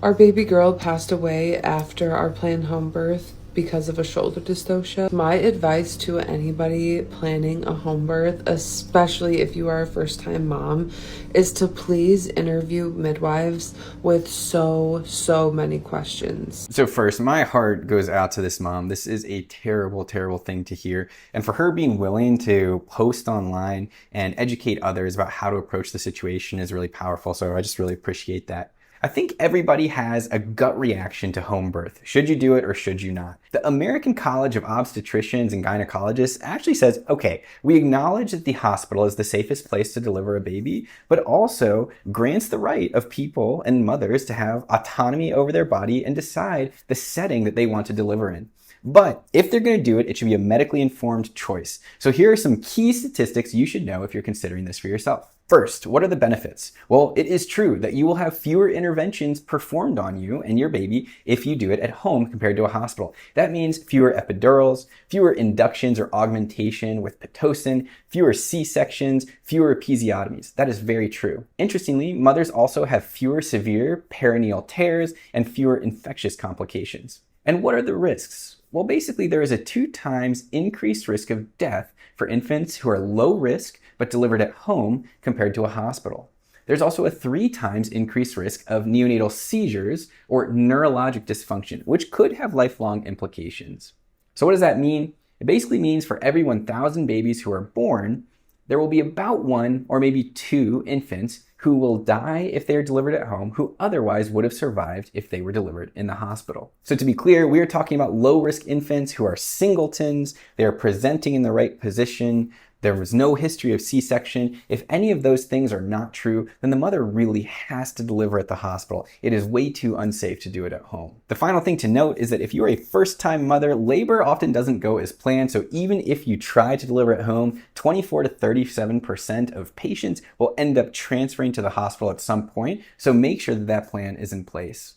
Our baby girl passed away after our planned home birth because of a shoulder dystocia. My advice to anybody planning a home birth, especially if you are a first-time mom, is to please interview midwives with so many questions. So first, my heart goes out to this mom. This is a terrible, terrible thing to hear. And for her being willing to post online and educate others about how to approach the situation is really powerful. So I just really appreciate that. I think everybody has a gut reaction to home birth. Should you do it or should you not? The American College of Obstetricians and Gynecologists actually says, okay, we acknowledge that the hospital is the safest place to deliver a baby, but also grants the right of people and mothers to have autonomy over their body and decide the setting that they want to deliver in. But if they're going to do it, it should be a medically informed choice. So here are some key statistics you should know if you're considering this for yourself. First, what are the benefits? Well, it is true that you will have fewer interventions performed on you and your baby if you do it at home compared to a hospital. That means fewer epidurals, fewer inductions or augmentation with Pitocin, fewer C-sections, fewer episiotomies. That is very true. Interestingly, mothers also have fewer severe perineal tears and fewer infectious complications. And what are the risks? Well, basically, there is a 2 times increased risk of death for infants who are low risk but delivered at home compared to a hospital. There's also a 3 times increased risk of neonatal seizures or neurologic dysfunction, which could have lifelong implications. So what does that mean? It basically means for every 1,000 babies who are born, there will be about 1 or maybe 2 infants who will die if they are delivered at home, who otherwise would have survived if they were delivered in the hospital. So to be clear, we are talking about low-risk infants who are singletons, they are presenting in the right position, there was no history of C-section. If any of those things are not true, then the mother really has to deliver at the hospital. It is way too unsafe to do it at home. The final thing to note is that if you're a first-time mother, labor often doesn't go as planned. So even if you try to deliver at home, 24 to 37% of patients will end up transferring to the hospital at some point. So make sure that that plan is in place.